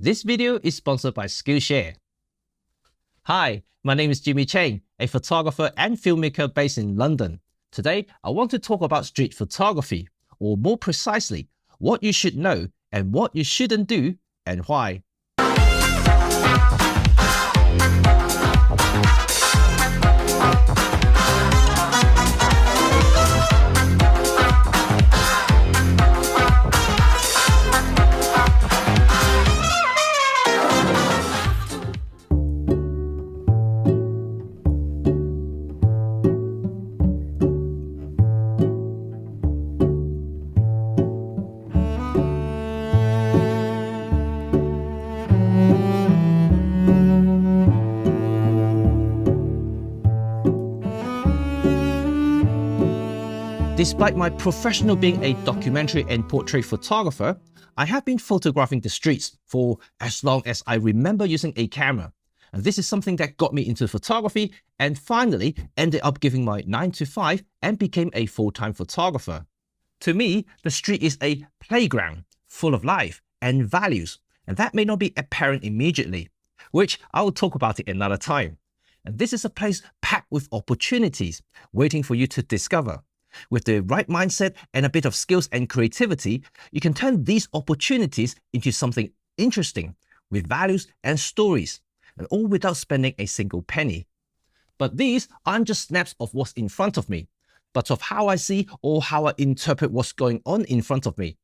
This video is sponsored by Skillshare. Hi, my name is Jimmy Cheng, a photographer and filmmaker based in London. Today, I want to talk about street photography, or more precisely, what you should know and what you shouldn't do and why. Despite my professional being a documentary and portrait photographer, I have been photographing the streets for as long as I remember using a camera. And this is something that got me into photography and finally ended up giving my 9 to 5 and became a full-time photographer. To me, the street is a playground full of life and values, and that may not be apparent immediately, which I will talk about it another time. And this is a place packed with opportunities waiting for you to discover. With the right mindset and a bit of skills and creativity, you can turn these opportunities into something interesting with values and stories, and all without spending a single penny. But these aren't just snaps of what's in front of me, but of how I see or how I interpret what's going on in front of me.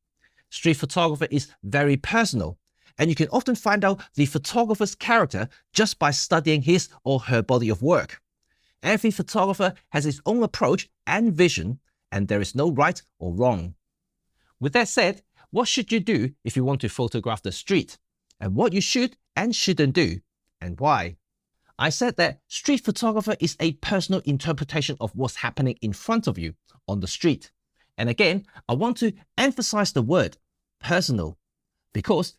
Street photography is very personal, and you can often find out the photographer's character just by studying his or her body of work. Every photographer has his own approach and vision, and there is no right or wrong. With that said, what should you do if you want to photograph the street? And what you should and shouldn't do, and why? I said that street photographer is a personal interpretation of what's happening in front of you on the street. And again, I want to emphasize the word personal, because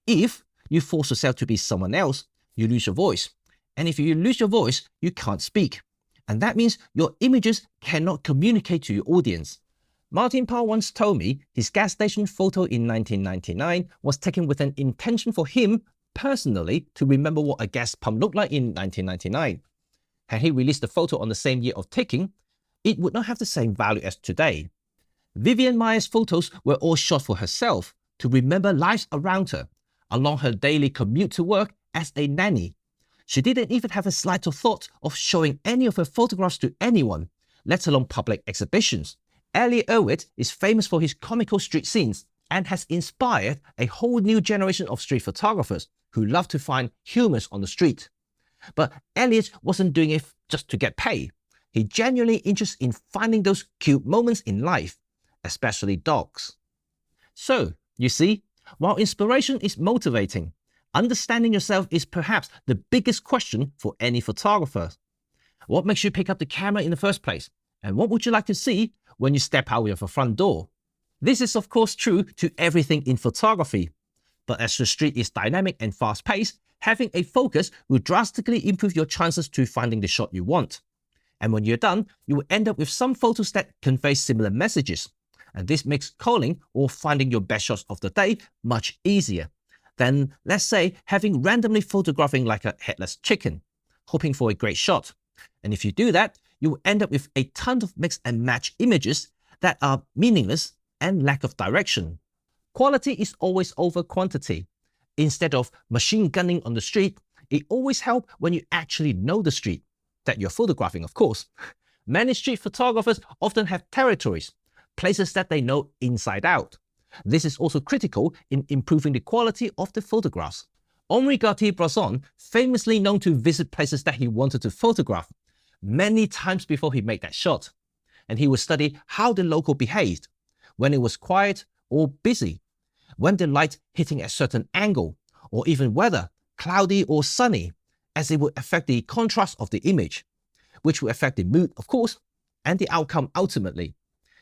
if you force yourself to be someone else, you lose your voice. And if you lose your voice, you can't speak. And that means your images cannot communicate to your audience. Martin Parr once told me his gas station photo in 1999 was taken with an intention for him personally to remember what a gas pump looked like in 1999. Had he released the photo on the same year of taking, it would not have the same value as today. Vivian Meyer's photos were all shot for herself to remember lives around her, along her daily commute to work as a nanny. She didn't even have a slight of thought of showing any of her photographs to anyone, let alone public exhibitions. Elliot Erwitt is famous for his comical street scenes and has inspired a whole new generation of street photographers who love to find humors on the street. But Elliot wasn't doing it just to get paid. He genuinely interested in finding those cute moments in life, especially dogs. So, you see, while inspiration is motivating, understanding yourself is perhaps the biggest question for any photographer. What makes you pick up the camera in the first place? And what would you like to see when you step out of your front door? This is of course true to everything in photography. But as the street is dynamic and fast-paced, having a focus will drastically improve your chances to finding the shot you want. And when you're done, you will end up with some photos that convey similar messages. And this makes calling or finding your best shots of the day much easier than, let's say, having randomly photographing like a headless chicken, hoping for a great shot. And if you do that, you will end up with a ton of mix and match images that are meaningless and lack of direction. Quality is always over quantity. Instead of machine gunning on the street, it always helps when you actually know the street that you're photographing, of course. Many street photographers often have territories, places that they know inside out. This is also critical in improving the quality of the photographs. Henri Cartier-Bresson, famously known to visit places that he wanted to photograph many times before he made that shot. And he would study how the local behaved, when it was quiet or busy, when the light hitting a certain angle, or even weather, cloudy or sunny, as it would affect the contrast of the image, which would affect the mood, of course, and the outcome ultimately.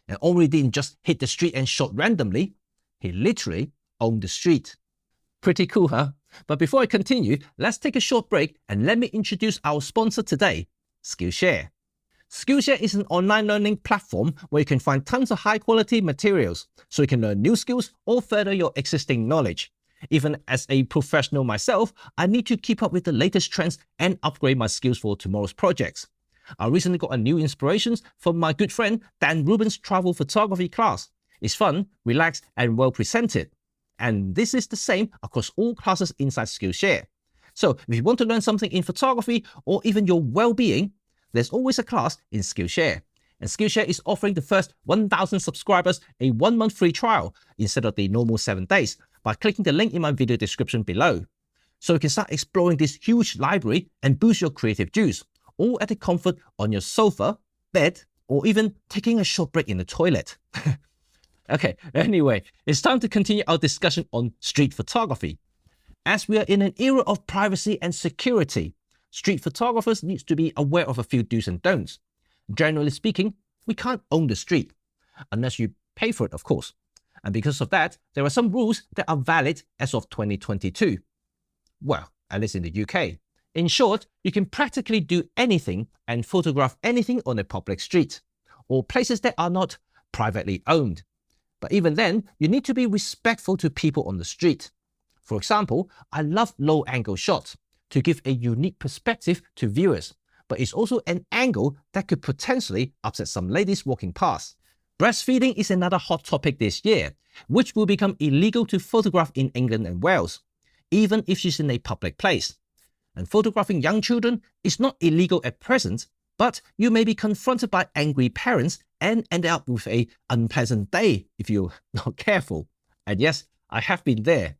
And Henri didn't just hit the street and shot randomly. He literally owned the street. Pretty cool, huh? But before I continue, let's take a short break and let me introduce our sponsor today, Skillshare. Skillshare is an online learning platform where you can find tons of high quality materials so you can learn new skills or further your existing knowledge. Even as a professional myself, I need to keep up with the latest trends and upgrade my skills for tomorrow's projects. I recently got a new inspirations from my good friend Dan Rubin's travel photography class. It's fun, relaxed, and well presented. And this is the same across all classes inside Skillshare. So if you want to learn something in photography or even your well-being, there's always a class in Skillshare. And Skillshare is offering the first 1,000 subscribers a 1-month free trial instead of the normal 7 days by clicking the link in my video description below. So you can start exploring this huge library and boost your creative juice, all at the comfort on your sofa, bed, or even taking a short break in the toilet. Okay, anyway, it's time to continue our discussion on street photography. As we are in an era of privacy and security, street photographers need to be aware of a few do's and don'ts. Generally speaking, we can't own the street, unless you pay for it, of course. And because of that, there are some rules that are valid as of 2022. Well, at least in the UK. In short, you can practically do anything and photograph anything on a public street, or places that are not privately owned. But even then, you need to be respectful to people on the street. For example, I love low-angle shots to give a unique perspective to viewers, but it's also an angle that could potentially upset some ladies walking past. Breastfeeding is another hot topic this year, which will become illegal to photograph in England and Wales, even if she's in a public place. And photographing young children is not illegal at present, but you may be confronted by angry parents and end up with an unpleasant day if you're not careful. And yes, I have been there.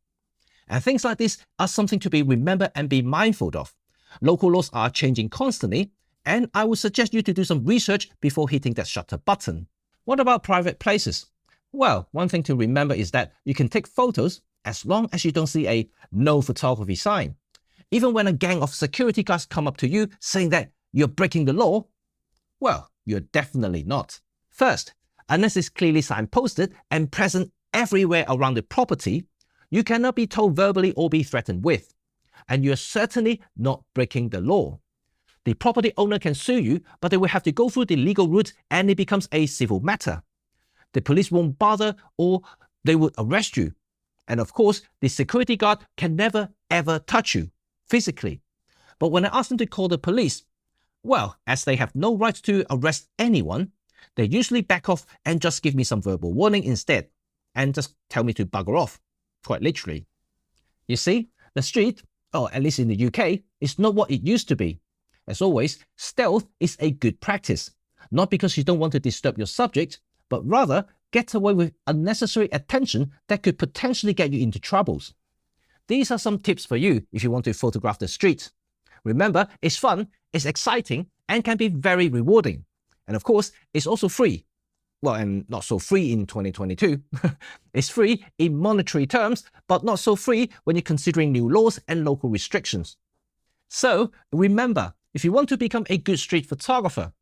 And things like this are something to be remembered and be mindful of. Local laws are changing constantly, and I would suggest you to do some research before hitting that shutter button. What about private places? Well, one thing to remember is that you can take photos as long as you don't see a no photography sign. Even when a gang of security guards come up to you saying that you're breaking the law, well, you're definitely not. First, unless it's clearly signposted and present everywhere around the property, you cannot be told verbally or be threatened with. And you're certainly not breaking the law. The property owner can sue you, but they will have to go through the legal route and it becomes a civil matter. The police won't bother or they would arrest you. And of course, the security guard can never ever touch you physically. But when I ask them to call the police, well, as they have no right to arrest anyone, they usually back off and just give me some verbal warning instead, and just tell me to bugger off, quite literally. You see, the street, or at least in the UK, is not what it used to be. As always, stealth is a good practice, not because you don't want to disturb your subject, but rather get away with unnecessary attention that could potentially get you into troubles. These are some tips for you if you want to photograph the street. Remember, it's fun, it's exciting, and can be very rewarding. And of course, it's also free. Well, and not so free in 2022. It's free in monetary terms, but not so free when you're considering new laws and local restrictions. So remember, if you want to become a good street photographer,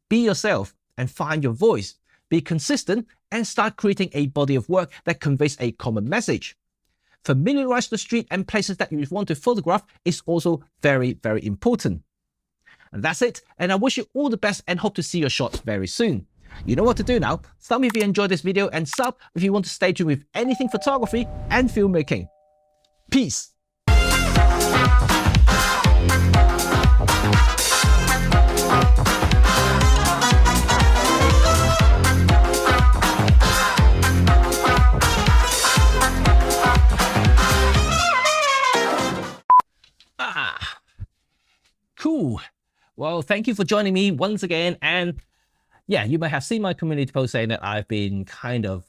be yourself and find your voice. Be consistent and start creating a body of work that conveys a common message. Familiarize the street and places that you want to photograph is also very, very important. And that's it, and I wish you all the best and hope to see your shots very soon. You know what to do now. Thumb if you enjoyed this video and sub if you want to stay tuned with anything photography and filmmaking. Peace! Cool. Well, thank you for joining me once again. And yeah, you may have seen my community post saying that I've been kind of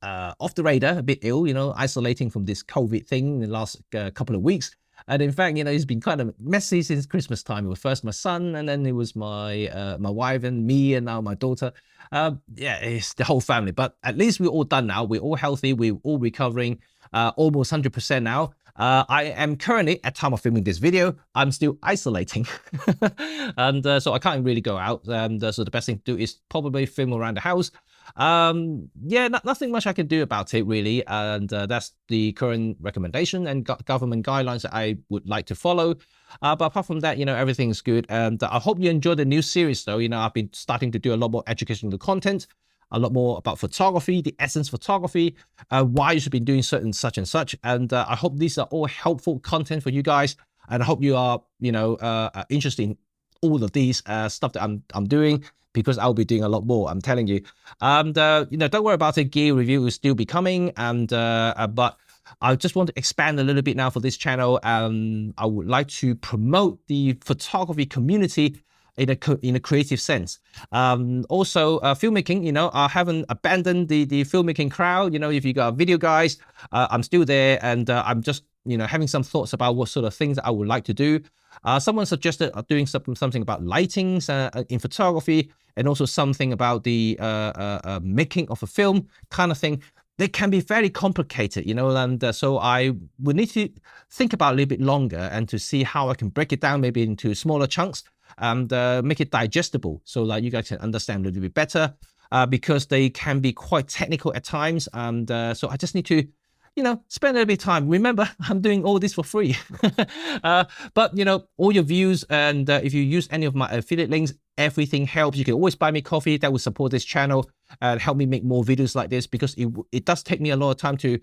off the radar, a bit ill, isolating from this COVID thing in the last couple of weeks. And in fact, it's been kind of messy since Christmas time. It was first my son, and then it was my wife and me, and now my daughter. Yeah, it's the whole family. But at least we're all done now. We're all healthy. We're all recovering, almost 100% now. I am currently, at time of filming this video, I'm still isolating. And so I can't really go out. So the best thing to do is probably film around the house. Yeah, nothing much I can do about it really. And that's the current recommendation and government guidelines that I would like to follow. But apart from that, everything's good. And I hope you enjoyed the new series though. I've been starting to do a lot more educational content. a lot more about photography, the essence of photography, why you should be doing certain such and such. And I hope these are all helpful content for you guys. And I hope you are, interested in all of these stuff that I'm doing, because I'll be doing a lot more, I'm telling you. And, don't worry about it. Gear review will still be coming. And, but I just want to expand a little bit now for this channel. I would like to promote the photography community in a creative sense. Also, filmmaking, I haven't abandoned the filmmaking crowd. If you got video guys, I'm still there, and I'm just, having some thoughts about what sort of things I would like to do. Someone suggested doing something about lightings in photography, and also something about the making of a film kind of thing. They can be very complicated, and so I would need to think about it a little bit longer and to see how I can break it down maybe into smaller chunks and make it digestible so that you guys can understand a little bit better, because they can be quite technical at times. And so I just need to, spend a little bit of time. Remember, I'm doing all this for free. But, all your views, and if you use any of my affiliate links, everything helps. You can always buy me coffee. That will support this channel and help me make more videos like this, because it does take me a lot of time to,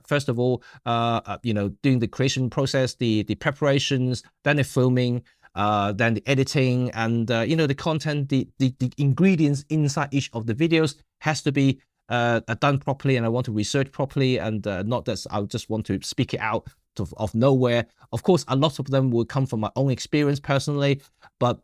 first of all, doing the creation process, the preparations, then the filming, then the editing, and, the content, the ingredients inside each of the videos has to be done properly, and I want to research properly, and not that I just want to speak it out of nowhere. Of course, a lot of them will come from my own experience personally, but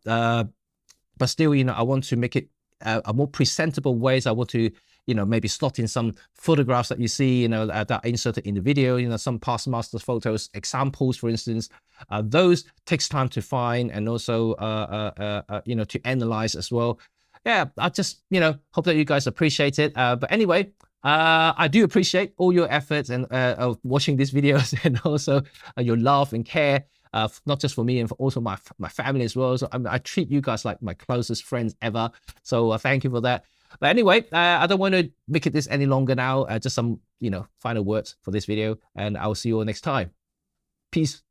still, I want to make it a more presentable ways. I want to, maybe slot in some photographs that you see, that are inserted in the video, some past masters photos, examples, for instance. Those takes time to find, and also, to analyze as well. Yeah, I just, hope that you guys appreciate it. But anyway, I do appreciate all your efforts and of watching these videos, and also your love and care, not just for me, and for also my family as well. So I treat you guys like my closest friends ever. So thank you for that. But anyway, I don't want to make it this any longer now. Just some, final words for this video, and I'll see you all next time. Peace.